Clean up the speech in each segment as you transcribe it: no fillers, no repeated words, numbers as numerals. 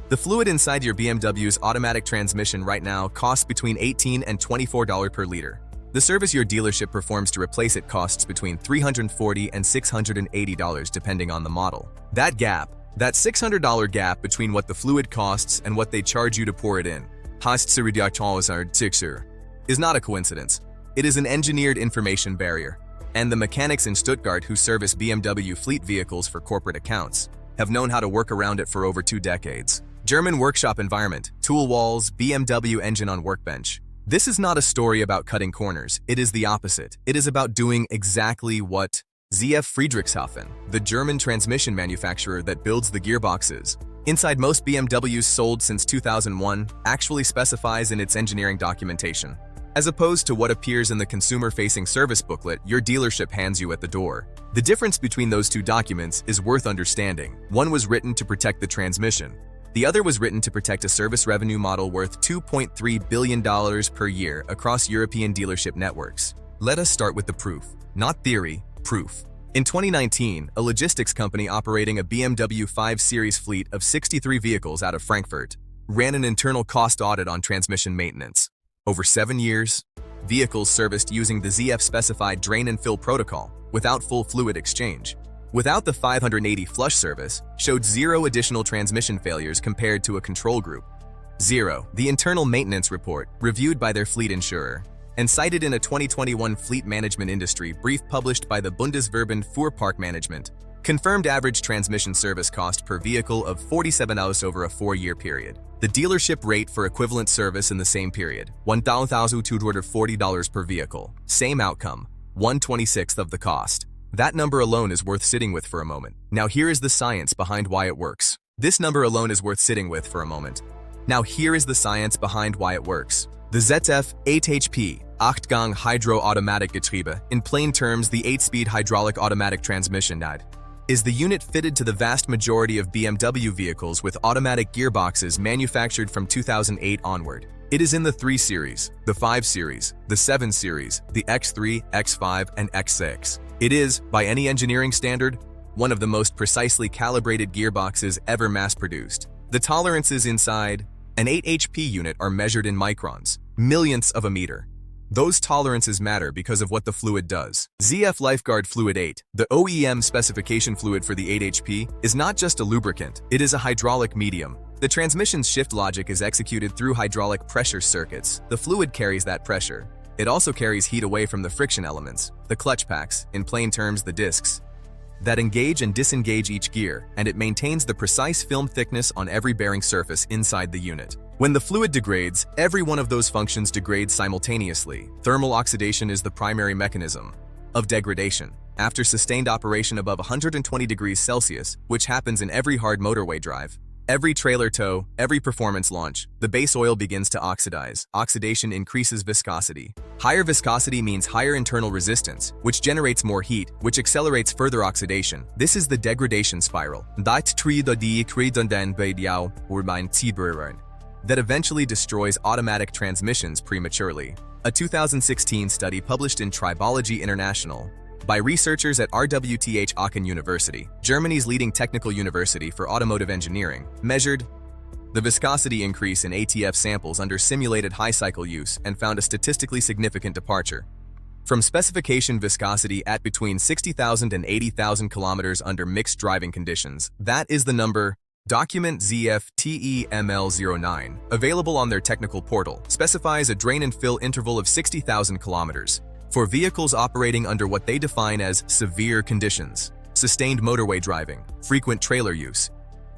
The fluid inside your BMW's automatic transmission right now costs between $18 and $24 per liter. The service your dealership performs to replace it costs between $340 and $680 depending on the model. That gap, that $600 gap between what the fluid costs and what they charge you to pour it in, is not a coincidence. It is an engineered information barrier. And the mechanics in Stuttgart who service BMW fleet vehicles for corporate accounts have known how to work around it for over 2 decades. German workshop environment, tool walls, BMW engine on workbench. This is not a story about cutting corners. It is the opposite. It is about doing exactly what ZF Friedrichshafen, the German transmission manufacturer that builds the gearboxes, inside most BMWs sold since 2001, actually specifies in its engineering documentation, as opposed to what appears in the consumer-facing service booklet your dealership hands you at the door. The difference between those 2 documents is worth understanding. One was written to protect the transmission. The other was written to protect a service revenue model worth $2.3 billion per year across European dealership networks. Let us start with the proof. Not theory, proof. In 2019, a logistics company operating a BMW 5 Series fleet of 63 vehicles out of Frankfurt ran an internal cost audit on transmission maintenance. Over 7 years, vehicles serviced using the ZF specified drain and fill protocol without full fluid exchange, without the 580 flush service, showed 0 additional transmission failures compared to a control group. 0. The internal maintenance report, reviewed by their fleet insurer, and cited in a 2021 Fleet Management Industry brief published by the Bundesverband Fuhrpark Management, confirmed average transmission service cost per vehicle of €47 over a 4-year period. The dealership rate for equivalent service in the same period, $1,240 per vehicle. Same outcome, 1/26th of the cost. That number alone is worth sitting with for a moment. Now here is the science behind why it works. This number alone is worth sitting with for a moment. Now here is the science behind why it works. The ZF 8HP, 8-Gang Hydro-Automatic Getriebe, in plain terms the 8-speed hydraulic automatic transmission is the unit fitted to the vast majority of BMW vehicles with automatic gearboxes manufactured from 2008 onward. It is in the 3 Series, the 5 Series, the 7 Series, the X3, X5, and X6. It is, by any engineering standard, one of the most precisely calibrated gearboxes ever mass-produced. The tolerances inside an 8HP unit are measured in microns, millionths of a meter. Those tolerances matter because of what the fluid does. ZF Lifeguard Fluid 8, the OEM specification fluid for the 8HP, is not just a lubricant, it is a hydraulic medium. The transmission's shift logic is executed through hydraulic pressure circuits. The fluid carries that pressure. It also carries heat away from the friction elements, the clutch packs, in plain terms the discs, that engage and disengage each gear, and it maintains the precise film thickness on every bearing surface inside the unit. When the fluid degrades, every one of those functions degrades simultaneously. Thermal oxidation is the primary mechanism of degradation. After sustained operation above 120 degrees Celsius, which happens in every hard motorway drive, every trailer tow, every performance launch, the base oil begins to oxidize. Oxidation increases viscosity. Higher viscosity means higher internal resistance, which generates more heat, which accelerates further oxidation. This is the degradation spiral that eventually destroys automatic transmissions prematurely. A 2016 study published in Tribology International by researchers at RWTH Aachen University, Germany's leading technical university for automotive engineering, measured the viscosity increase in ATF samples under simulated high cycle use and found a statistically significant departure from specification viscosity at between 60,000 and 80,000 kilometers under mixed driving conditions. That is the number document ZF-TEML09, available on their technical portal, specifies a drain and fill interval of 60,000 kilometers. For vehicles operating under what they define as severe conditions, sustained motorway driving, frequent trailer use,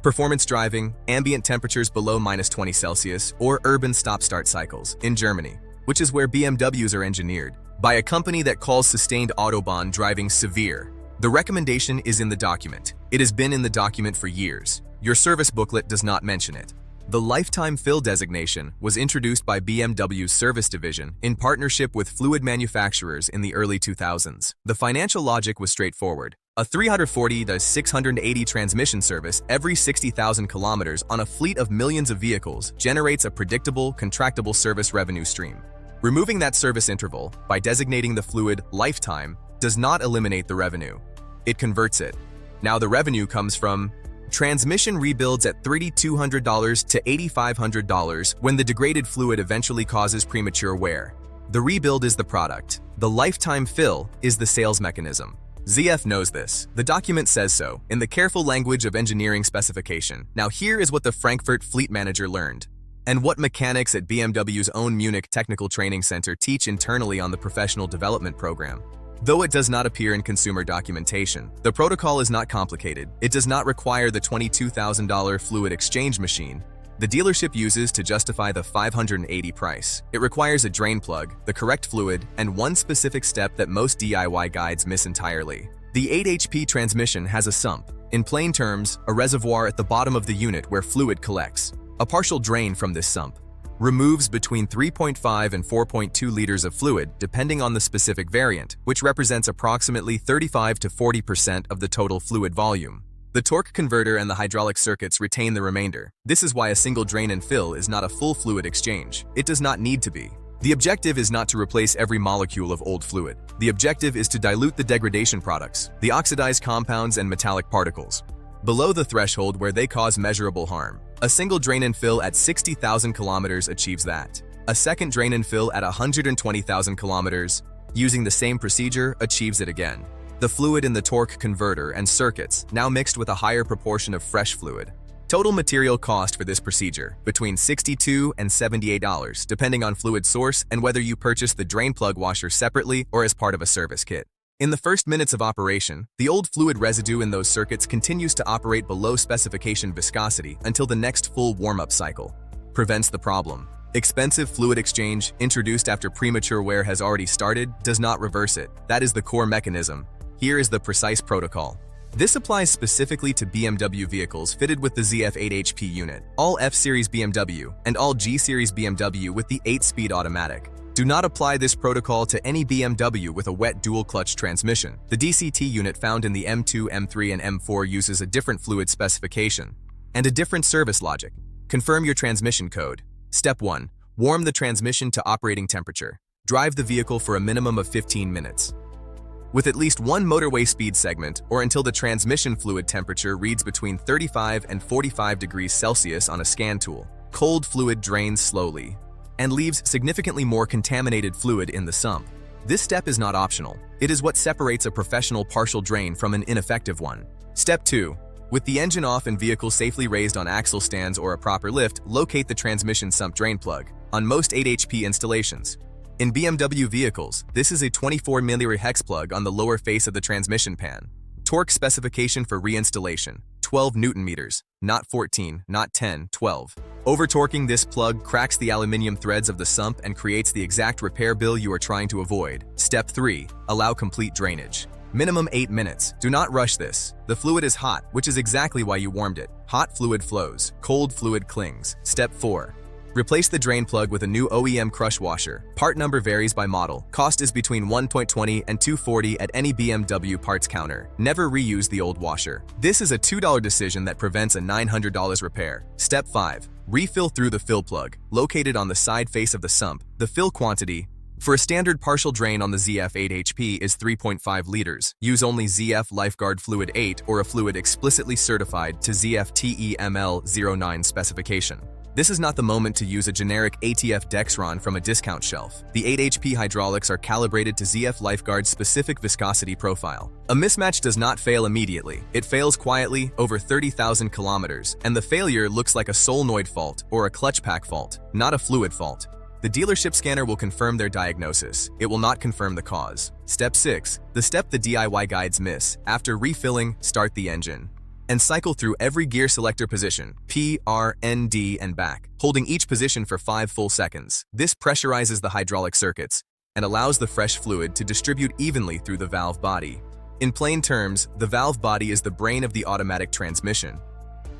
performance driving, ambient temperatures below -20 Celsius, or urban stop-start cycles in Germany, which is where BMWs are engineered, by a company that calls sustained Autobahn driving severe. The recommendation is in the document. It has been in the document for years. Your service booklet does not mention it. The lifetime fill designation was introduced by BMW's service division in partnership with fluid manufacturers in the early 2000s. The financial logic was straightforward. A 340 to 680 transmission service every 60,000 kilometers on a fleet of millions of vehicles generates a predictable, contractable service revenue stream. Removing that service interval by designating the fluid lifetime does not eliminate the revenue. It converts it. Now the revenue comes from Transmission rebuilds at $3,200 to $8,500 when the degraded fluid eventually causes premature wear. The rebuild is the product. The lifetime fill is the sales mechanism. ZF knows this. The document says so, in the careful language of engineering specification. Now here is what the Frankfurt fleet manager learned, and what mechanics at BMW's own Munich Technical Training Center teach internally on the professional development program. Though it does not appear in consumer documentation, the protocol is not complicated. It does not require the $22,000 fluid exchange machine the dealership uses to justify the $580 price. It requires a drain plug, the correct fluid, and one specific step that most DIY guides miss entirely. The 8 HP transmission has a sump. In plain terms, a reservoir at the bottom of the unit where fluid collects. A partial drain from this sump removes between 3.5 and 4.2 liters of fluid depending on the specific variant, which represents approximately 35 to 40% of the total fluid volume. The torque converter and the hydraulic circuits retain the remainder. This is why a single drain and fill is not a full fluid exchange. It does not need to be. The objective is not to replace every molecule of old fluid. The objective is to dilute the degradation products, the oxidized compounds and metallic particles, below the threshold where they cause measurable harm. A single drain and fill at 60,000 kilometers achieves that. A second drain and fill at 120,000 kilometers, using the same procedure, achieves it again. The fluid in the torque converter and circuits now mixed with a higher proportion of fresh fluid. Total material cost for this procedure, between $62 and $78, depending on fluid source and whether you purchase the drain plug washer separately or as part of a service kit. In the first minutes of operation, the old fluid residue in those circuits continues to operate below specification viscosity until the next full warm-up cycle. Prevents the problem. Expensive fluid exchange, introduced after premature wear has already started, does not reverse it. That is the core mechanism. Here is the precise protocol. This applies specifically to BMW vehicles fitted with the ZF 8 HP unit, all F-Series BMW, and all G-Series BMW with the 8-speed automatic. Do not apply this protocol to any BMW with a wet dual-clutch transmission. The DCT unit found in the M2, M3, and M4 uses a different fluid specification and a different service logic. Confirm your transmission code. Step 1. Warm the transmission to operating temperature. Drive the vehicle for a minimum of 15 minutes. With at least one motorway speed segment or until the transmission fluid temperature reads between 35 and 45 degrees Celsius on a scan tool. Cold fluid drains slowly and leaves significantly more contaminated fluid in the sump. This step is not optional. It is what separates a professional partial drain from an ineffective one. Step 2. With the engine off and vehicle safely raised on axle stands or a proper lift, locate the transmission sump drain plug. On most 8 HP installations, in BMW vehicles, this is a 24mm hex plug on the lower face of the transmission pan. Torque specification for reinstallation, 12 Newton meters, not 14, not 10, 12. Over-torquing this plug cracks the aluminum threads of the sump and creates the exact repair bill you are trying to avoid. Step 3. Allow complete drainage. Minimum 8 minutes. Do not rush this. The fluid is hot, which is exactly why you warmed it. Hot fluid flows, cold fluid clings. Step 4. Replace the drain plug with a new OEM crush washer. Part number varies by model. Cost is between $120 and $240 at any BMW parts counter. Never reuse the old washer. This is a $2 decision that prevents a $900 repair. Step 5. Refill through the fill plug, located on the side face of the sump. The fill quantity for a standard partial drain on the ZF 8 HP is 3.5 liters. Use only ZF Lifeguard Fluid 8 or a fluid explicitly certified to ZF TEML09 specification. This is not the moment to use a generic ATF Dexron from a discount shelf. The 8 HP hydraulics are calibrated to ZF Lifeguard's specific viscosity profile. A mismatch does not fail immediately. It fails quietly over 30,000 kilometers, and the failure looks like a solenoid fault or a clutch pack fault, not a fluid fault. The dealership scanner will confirm their diagnosis. It will not confirm the cause. Step 6. The step the DIY guides miss. After refilling, start the engine and cycle through every gear selector position, P, R, N, D, and back, holding each position for 5 full seconds. This pressurizes the hydraulic circuits and allows the fresh fluid to distribute evenly through the valve body. In plain terms, the valve body is the brain of the automatic transmission,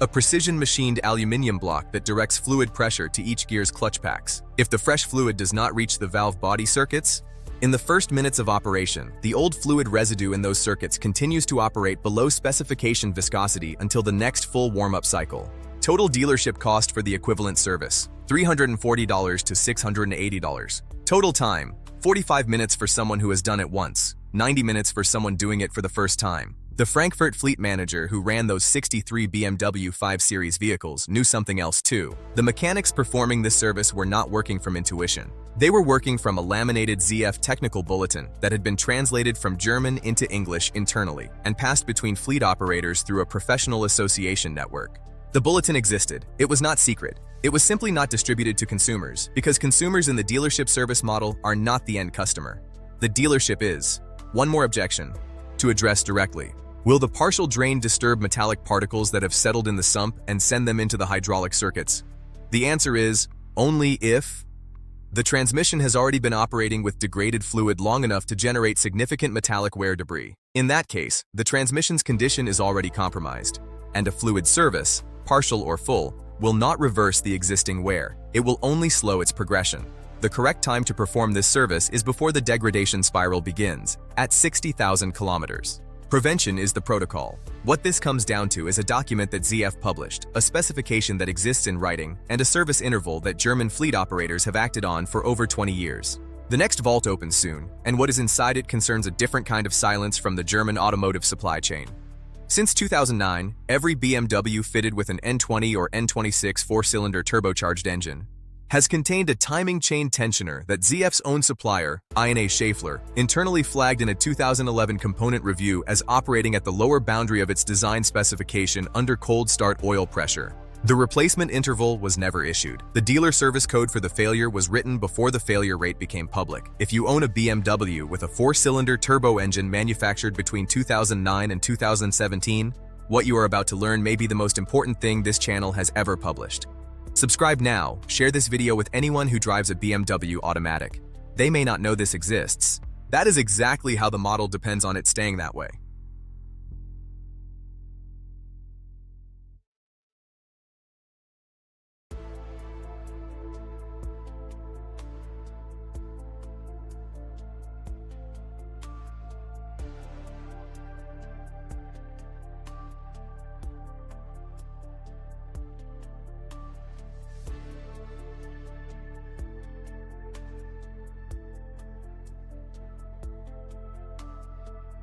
a precision-machined aluminum block that directs fluid pressure to each gear's clutch packs. If the fresh fluid does not reach the valve body circuits, in the first minutes of operation, the old fluid residue in those circuits continues to operate below specification viscosity until the next full warm-up cycle. Total dealership cost for the equivalent service, $340 to $680. Total time, 45 minutes for someone who has done it once, 90 minutes for someone doing it for the first time. The Frankfurt fleet manager who ran those 63 BMW 5 Series vehicles knew something else too. The mechanics performing this service were not working from intuition. They were working from a laminated ZF technical bulletin that had been translated from German into English internally and passed between fleet operators through a professional association network. The bulletin existed. It was not secret. It was simply not distributed to consumers because consumers in the dealership service model are not the end customer. The dealership is. One more objection to address directly. Will the partial drain disturb metallic particles that have settled in the sump and send them into the hydraulic circuits? The answer is only if the transmission has already been operating with degraded fluid long enough to generate significant metallic wear debris. In that case, the transmission's condition is already compromised, and a fluid service, partial or full, will not reverse the existing wear. It will only slow its progression. The correct time to perform this service is before the degradation spiral begins, at 60,000 kilometers. Prevention is the protocol. What this comes down to is a document that ZF published, a specification that exists in writing, and a service interval that German fleet operators have acted on for over 20 years. The next vault opens soon, and what is inside it concerns a different kind of silence from the German automotive supply chain. Since 2009, every BMW fitted with an N20 or N26 four-cylinder turbocharged engine has contained a timing chain tensioner that ZF's own supplier, I&A Schaeffler, internally flagged in a 2011 component review as operating at the lower boundary of its design specification under cold start oil pressure. The replacement interval was never issued. The dealer service code for the failure was written before the failure rate became public. If you own a BMW with a four-cylinder turbo engine manufactured between 2009 and 2017, what you are about to learn may be the most important thing this channel has ever published. Subscribe now, share this video with anyone who drives a BMW automatic. They may not know this exists. That is exactly how the model depends on it staying that way.